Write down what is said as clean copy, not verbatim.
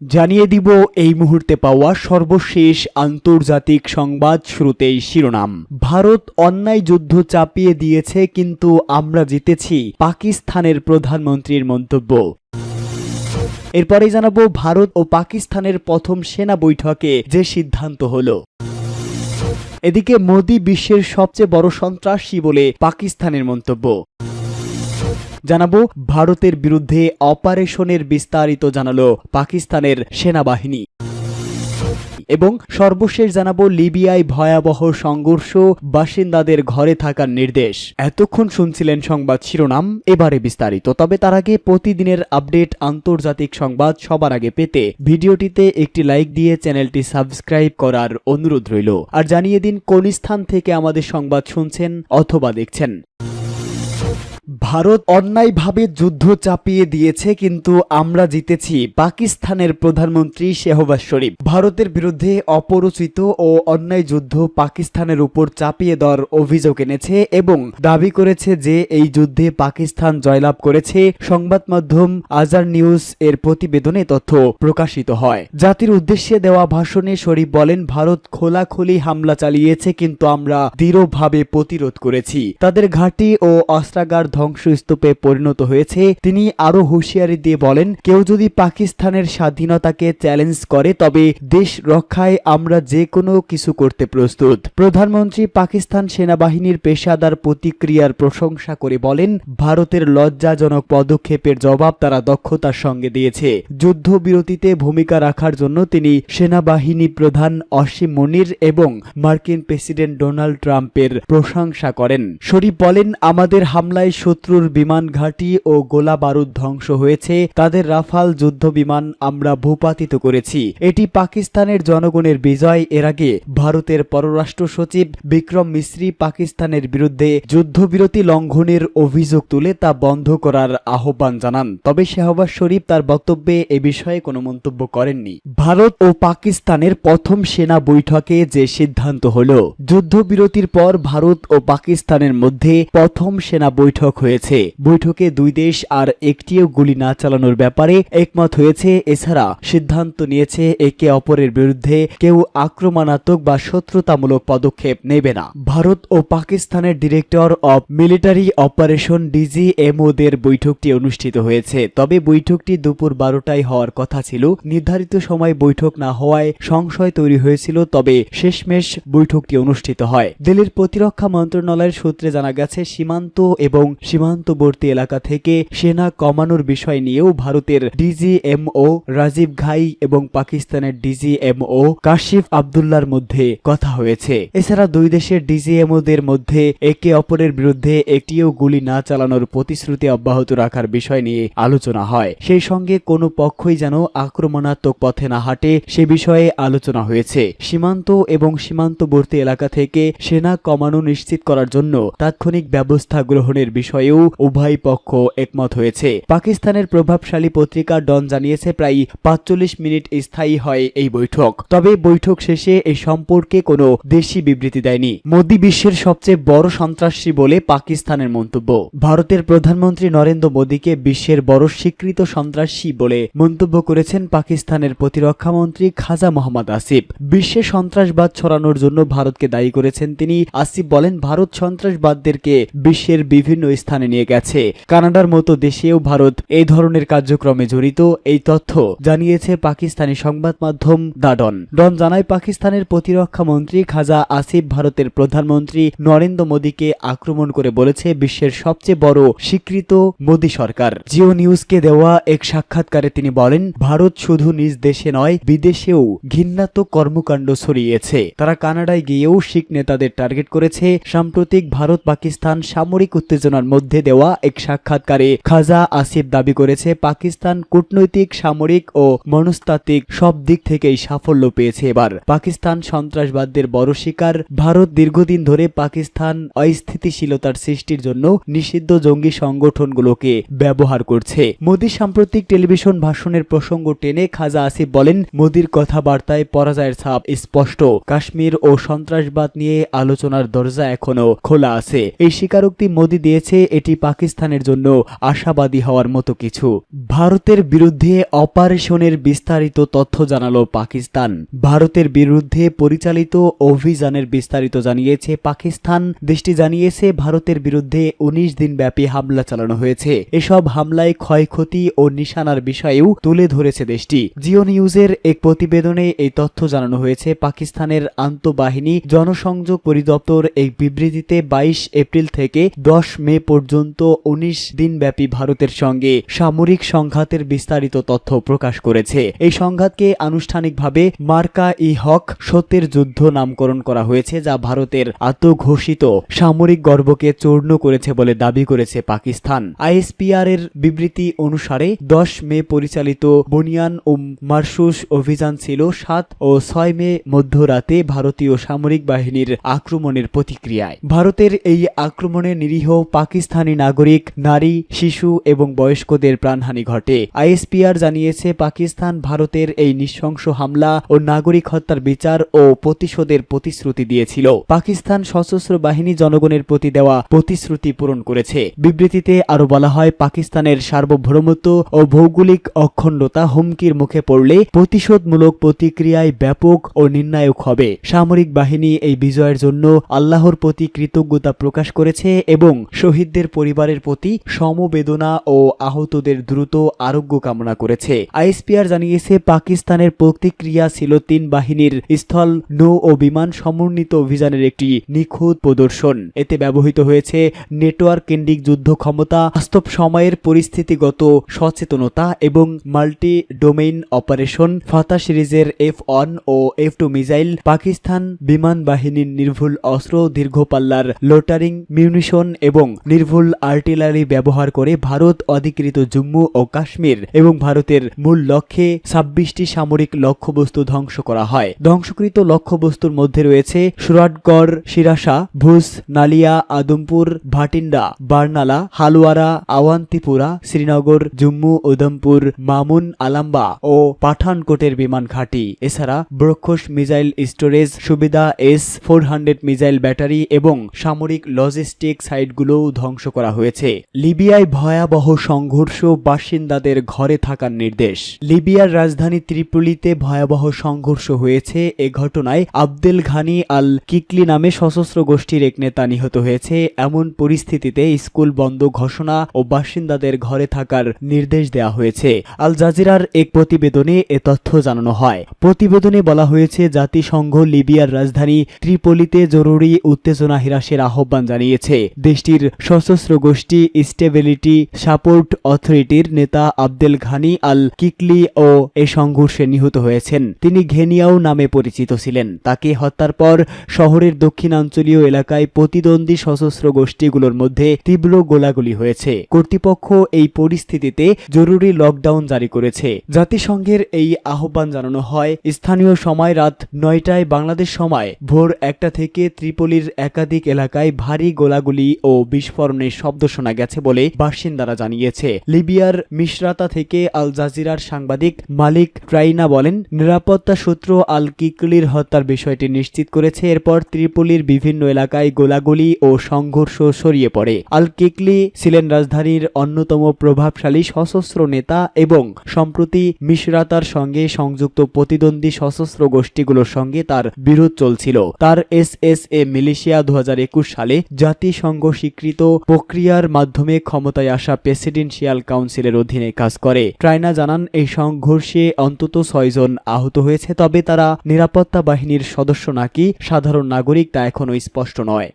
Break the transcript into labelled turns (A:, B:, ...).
A: জানিয়ে দিব এই মুহূর্তে পাওয়া সর্বশেষ আন্তর্জাতিক সংবাদ। শুরুতেই শিরোনাম। ভারত অন্যায় যুদ্ধ চাপিয়ে দিয়েছে, কিন্তু আমরা জিতেছি, পাকিস্তানের প্রধানমন্ত্রীর মন্তব্য। এরপরেই জানাবো ভারত ও পাকিস্তানের প্রথম সেনা বৈঠকে যে সিদ্ধান্ত হলো। এদিকে মোদি বিশ্বের সবচেয়ে বড় সন্ত্রাসী বলে পাকিস্তানের মন্তব্য। জানাবো ভারতের বিরুদ্ধে অপারেশনের বিস্তারিত জানালো পাকিস্তানের সেনাবাহিনী। এবং সর্বশেষ জানাবো লিবিয়ায় ভয়াবহ সংঘর্ষ, বাসিন্দাদের ঘরে থাকার নির্দেশ। এতক্ষণ শুনছিলেন সংবাদ শিরোনাম, এবারে বিস্তারিত। তবে তার আগে প্রতিদিনের আপডেট আন্তর্জাতিক সংবাদ সবার আগে পেতে ভিডিওটিতে একটি লাইক দিয়ে চ্যানেলটি সাবস্ক্রাইব করার অনুরোধ রইল। আর জানিয়ে দিন কোন স্থান থেকে আমাদের সংবাদ শুনছেন অথবা দেখছেন। ভারত অন্যায়ভাবে যুদ্ধ চাপিয়ে দিয়েছে, কিন্তু আমরা জিতেছি, পাকিস্তানের প্রধানমন্ত্রী শেহবাজ শরীফ। ভারতের বিরুদ্ধে অপরচিত ও অন্যায় যুদ্ধ পাকিস্তানের উপর চাপিয়ে দেওয়ার অভিযোগ এনেছে এবং দাবি করেছে যে এই যুদ্ধে পাকিস্তান জয়লাভ করেছে। সংবাদ মাধ্যম আজার নিউজ এর প্রতিবেদনে তথ্য প্রকাশিত হয়। জাতির উদ্দেশ্যে দেওয়া ভাষণে শরীফ বলেন, ভারত খোলাখুলি হামলা চালিয়েছে, কিন্তু আমরা দৃঢ়ভাবে প্রতিরোধ করেছি। তাদের ঘাঁটি ও অস্ত্রাগার ধ্বংসস্তূপে পরিণত হয়েছে। তিনি আরো হুঁশিয়ারি দিয়ে বলেন, কেউ যদি পাকিস্তানের স্বাধীনতাকে চ্যালেঞ্জ করে তবে দেশ রক্ষায় আমরা যে কোনো কিছু করতে প্রস্তুত। প্রধানমন্ত্রী পাকিস্তান সেনাবাহিনীর পেশাদার প্রতিক্রিয়ার প্রশংসা করে বলেন, ভারতের লজ্জাজনক পদক্ষেপের জবাব তারা দক্ষতার সঙ্গে দিয়েছে। যুদ্ধবিরতিতে ভূমিকা রাখার জন্য তিনি সেনাবাহিনী প্রধান অসীম মনির এবং মার্কিন প্রেসিডেন্ট ডোনাল্ড ট্রাম্পের প্রশংসা করেন। শরীফ বলেন, আমাদের হামলায় শত্রুর বিমান ঘাঁটি ও গোলা বারুদ ধ্বংস হয়েছে। তাদের রাফাল যুদ্ধ বিমান আমরা ভূপাতিত করেছি। এটি পাকিস্তানের জনগণের বিজয়। এর আগে ভারতের পররাষ্ট্র সচিব বিক্রম মিশ্রি পাকিস্তানের বিরুদ্ধে যুদ্ধবিরতি লঙ্ঘনের অভিযোগ তুলে তা বন্ধ করার আহ্বান জানান। তবে শেহবাজ শরীফ তার বক্তব্যে এ বিষয়ে কোনো মন্তব্য করেননি। ভারত ও পাকিস্তানের প্রথম সেনা বৈঠকে যে সিদ্ধান্ত হলো। যুদ্ধবিরতির পর ভারত ও পাকিস্তানের মধ্যে প্রথম সেনা বৈঠক হয়েছে। বৈঠকে দুই দেশ আর একটিও গুলি না চালানোর ব্যাপারে একমত হয়েছে। এছাড়া সিদ্ধান্ত নিয়েছে একে অপরের বিরুদ্ধে কেউ আক্রমণাত্মক বা শত্রুতামূলক পদক্ষেপ নেবে না। ভারত ও পাকিস্তানের director of military operation DGMO দের বৈঠকটি অনুষ্ঠিত হয়েছে। তবে বৈঠকটি দুপুর 12টায় হওয়ার কথা ছিল। নির্ধারিত সময় বৈঠক না হওয়ায় সংশয় তৈরি হয়েছিল। তবে শেষমেশ বৈঠকটি অনুষ্ঠিত হয়। দিল্লির প্রতিরক্ষা মন্ত্রণালয়ের সূত্রে জানা গেছে, সীমান্ত এবং সীমান্তবর্তী এলাকা থেকে সেনা কমানোর বিষয় নিয়েও ভারতের ডিজিএমও রাজীব ঘাই এবং পাকিস্তানের ডিজিএমও কাশিফ আব্দুল্লার মধ্যে কথা হয়েছে। এছাড়া দুই দেশের ডিজিএমও দের মধ্যে একে অপরের বিরুদ্ধে একটিও গুলি না চালানোর প্রতিশ্রুতি অব্যাহত রাখার বিষয় নিয়ে আলোচনা হয়। সেই সঙ্গে কোনো পক্ষই যেন আক্রমণাত্মক পথে না হাঁটে সে বিষয়ে আলোচনা হয়েছে। সীমান্ত এবং সীমান্তবর্তী এলাকা থেকে সেনা কমানো নিশ্চিত করার জন্য তাৎক্ষণিক ব্যবস্থা গ্রহণের বিষয়েও উভয় পক্ষ একমত হয়েছে। পাকিস্তানের প্রভাবশালী পত্রিকা ডন জানিয়েছে, প্রায় 45 মিনিট স্থায়ী হয় এই বৈঠক। তবে বৈঠক শেষে এই সম্পর্কে কোনো দেশি বিবৃতি দেয়নি। মোদি বিশ্বের সবচেয়ে বড় সন্ত্রাসী বলে পাকিস্তানের মন্তব্য। ভারতের প্রধানমন্ত্রী নরেন্দ্র মোদীকে বিশ্বের বড় স্বীকৃত সন্ত্রাসী বলে মন্তব্য করেছেন পাকিস্তানের প্রতিরক্ষা মন্ত্রী খাজা মোহাম্মদ আসিফ। বিশ্বে সন্ত্রাসবাদ ছড়ানোর জন্য ভারতকে দায়ী করেছেন তিনি। আসিফ বলেন, ভারত সন্ত্রাসবাদদেরকে বিশ্বের বিভিন্ন স্থানে নিয়ে গেছে। কানাডার মতো দেশেও ভারত এই ধরনের কার্যক্রমে জড়িত। এই তথ্য জানিয়েছে পাকিস্তানি সংবাদ মাধ্যম দ্য ডন। ডন জানায়, পাকিস্তানের প্রতিরক্ষা মন্ত্রী খাজা আসিফ ভারতের প্রধানমন্ত্রী নরেন্দ্র মোদীকে আক্রমণ করে বলেছে, বিশ্বের সবচেয়ে বড় স্বীকৃত মোদী সরকার। জিও নিউজকে দেওয়া এক সাক্ষাৎকারে তিনি বলেন, ভারত শুধু নিজ দেশে নয় বিদেশেও ঘৃণাত্মক কর্মকাণ্ড ছড়িয়েছে। তারা কানাডায় গিয়েও শিখ নেতাদের টার্গেট করেছে। সাম্প্রতিক ভারত পাকিস্তান সামরিক উত্তেজনার মধ্যে দেওয়া এক সাক্ষাৎকারে খাজা আসিফ দাবি করেছে, পাকিস্তান কূটনৈতিক, সামরিক ও মনস্তাত্ত্বিক সব দিক থেকেই সাফল্য পেয়েছে। এবার পাকিস্তান সন্ত্রাসবাদের বড় শিকার। ভারত দীর্ঘদিন ধরে পাকিস্তান অস্থিতিশীলতার সৃষ্টির জন্য নিষিদ্ধ জঙ্গি সংগঠনগুলোকে ব্যবহার করছে। মোদী সাম্প্রতিক টেলিভিশন ভাষণের প্রসঙ্গ টেনে খাজা আসিফ বলেন, মোদীর কথাবার্তায় পরাজয়ের ছাপ স্পষ্ট। কাশ্মীর ও সন্ত্রাসবাদ নিয়ে আলোচনার দরজা এখনো খোলা আছে। এই স্বীকারোক্তি মোদী দিয়েছে এটি পাকিস্তানের জন্য আশাবাদী হওয়ার মতো কিছু। ভারতের বিরুদ্ধে অপারেশনের বিস্তারিত তথ্য জানালো পাকিস্তান। ভারতের বিরুদ্ধে পরিচালিত অভিযানের বিস্তারিত জানিয়েছে পাকিস্তান। দেশটি জানিয়েছে ভারতের বিরুদ্ধে 19 দিন ব্যাপী হামলা চালানো হয়েছে। এসব হামলায় ক্ষয়ক্ষতি ও নিশানার বিষয়েও তুলে ধরেছে দেশটি। জিও নিউজের এক প্রতিবেদনে এই তথ্য জানানো হয়েছে। পাকিস্তানের আন্তঃবাহিনী জনসংযোগ পরিদপ্তর এক বিবৃতিতে 22 এপ্রিল থেকে 10 মে পর্যন্ত 19 দিনব্যাপী ভারতের সঙ্গে সামরিক সংঘাতের বিস্তারিত তথ্য প্রকাশ করেছে। এই সংঘাতকে আনুষ্ঠানিকভাবে মার্কা-ই-হক সত্যের যুদ্ধ নামকরণ করা হয়েছে, যা ভারতের আত্মঘোষিত সামরিক গর্বকে চূর্ণ করেছে বলে দাবি করেছে পাকিস্তান। আইএসপিআর এর বিবৃতি অনুসারে 10 মে পরিচালিত বুনিয়ান ও মারসুস অভিযান ছিল 7 ও 6 মে মধ্যরাতে ভারতীয় সামরিক বাহিনীর আক্রমণের প্রতিক্রিয়ায়। ভারতের এই আক্রমণে নিরীহ পাকিস্তানি নাগরিক, নারী, শিশু এবং বয়স্কদের প্রাণহানি ঘটে। আইএসপিআর জানিয়েছে পাকিস্তান ভারতের এই নৃশংস হামলা ও নাগরিক হত্যার বিচার ও প্রতিশোধের প্রতিশ্রুতি দিয়েছিল। পাকিস্তান সশস্ত্র বাহিনী জনগণের প্রতি দেওয়া প্রতিশ্রুতি পূরণ করেছে। বিবৃতিতে আরো বলা হয়, পাকিস্তানের সার্বভৌমত্ব ও ভৌগোলিক অখণ্ডতা হুমকির মুখে পড়লে প্রতিশোধমূলক প্রতিক্রিয়ায় ব্যাপক ও নির্ণায়ক হবে। সামরিক বাহিনী এই বিজয়ের জন্য আল্লাহর প্রতি কৃতজ্ঞতা প্রকাশ করেছে এবং শহীদদের পরিবারের প্রতি সমবেদনা ও আহতদের দ্রুত আরোগ্য কামনা করেছে। আইএসপিআর জানিয়েছে পাকিস্তানের প্রতিক্রিয়া ছিল 3 বাহিনীর স্থল, নৌ ও বিমান সমন্বিত অভিযানের একটি নিখুঁত প্রদর্শন। এতে ব্যবহৃত হয়েছে নেটওয়ার্ক কেন্দ্রিক যুদ্ধ ক্ষমতা, বাস্তব সময়ের পরিস্থিতিগত সচেতনতা এবং মাল্টি ডোমেইন অপারেশন। ফাতা সিরিজের F1 ও F2 মিসাইল, পাকিস্তান বিমান বাহিনীর নির্ভুল অস্ত্র, দীর্ঘ পাল্লার লোটারিং মিউনিশন এবং নির্ভুল আর্টিলারি ব্যবহার করে ভারত অধিকৃত জম্মু ও কাশ্মীর এবং ভারতের মূল লক্ষ্যে 26টি সামরিক লক্ষ্যবস্তু ধ্বংস করা হয়। ধ্বংসকৃত লক্ষ্যবস্তুর মধ্যে রয়েছে সুরাটগড়, শিরাসা, ভুজ, নালিয়া, আদমপুর, ভাটিন্ডা, বার্নালা, হালওয়ারা, আওয়ান্তিপুরা, শ্রীনগর, জম্মু, উধমপুর, মামুন, আলাম্বা ও পাঠানকোটের বিমান ঘাঁটি। এছাড়া ব্রহ্মস মিসাইল স্টোরেজ সুবিধা, S-400 মিসাইল ব্যাটারি এবং সামরিক লজিস্টিক সাইটগুলোও ধ্বংস করা হয়েছে। লিবিয়ায় ভয়াবহ সংঘর্ষ, বাসিন্দাদের ঘরে থাকার নির্দেশ। লিবিয়ার রাজধানী ত্রিপোলিতে ভয়াবহ সংঘর্ষ হয়েছে। এ ঘটনায় আবদেল ঘানি আল কিকলি নামে সশস্ত্র গোষ্ঠীর এক নেতা নিহত হয়েছে। এমন পরিস্থিতিতে স্কুল বন্ধ ঘোষণা ও বাসিন্দাদের ঘরে থাকার নির্দেশ দেওয়া হয়েছে। আল জাজিরার এক প্রতিবেদনে এ তথ্য জানানো হয়। প্রতিবেদনে বলা হয়েছে, জাতিসংঘ লিবিয়ার রাজধানী ত্রিপোলিতে জরুরি উত্তেজনা হ্রাসের আহ্বান জানিয়েছে। দেশটির সশস্ত্র গোষ্ঠী স্টেবিলিটি সাপোর্ট অথরিটির নেতা আবদেল ঘানি আল কিকলি ও এ সংঘর্ষে নিহত হয়েছেন। তিনি ঘেনিয়াও নামে পরিচিত ছিলেন। তাকে হত্যার পর শহরের দক্ষিণাঞ্চলীয় এলাকায় প্রতিদ্বন্দ্বী সশস্ত্র গোষ্ঠীগুলোর মধ্যে তীব্র গোলাগুলি হয়েছে। কর্তৃপক্ষ এই পরিস্থিতিতে জরুরি লকডাউন জারি করেছে। জাতিসংঘের এই আহ্বান জানানো হয় স্থানীয় সময় রাত 9টায়, বাংলাদেশ সময় ভোর 1টা থেকে ত্রিপোলির একাধিক এলাকায় ভারী গোলাগুলি ও বিস্ফোরণের শব্দ শোনা গেছে বলে বাসিন্দারা জানিয়েছে। লিবিয়ার মিশরাতা থেকে আল জাজিরার সাংবাদিক মালিক ট্রাইনা বলেন, নিরাপত্তা সূত্র আল কিকলির হত্যার বিষয়টি নিশ্চিত করেছে। এরপর ত্রিপোলির বিভিন্ন এলাকায় গোলাগুলি ও সংঘর্ষ ছড়িয়ে পড়ে। আল কিকলি ছিলেন রাজধানীর অন্যতম প্রভাবশালী সশস্ত্র নেতা এবং সম্প্রতি মিশরাতার সঙ্গে সংযুক্ত প্রতিদ্বন্দ্বী সশস্ত্র গোষ্ঠীগুলোর সঙ্গে তার বিরোধ চলছিল। তার SSA মিলিশিয়া 2021 সালে জাতিসংঘ স্বীকৃত প্রক্রিয়ার মাধ্যমে ক্ষমতায় আসা প্রেসিডেন্সিয়াল কাউন্সিলের অধীনে কাজ করে। ট্রাইনা জানান, এই সংঘর্ষে অন্তত 6 জন আহত হয়েছে, তবে তারা নিরাপত্তা বাহিনীর সদস্য নাকি সাধারণ নাগরিক তা এখনো স্পষ্ট নয়।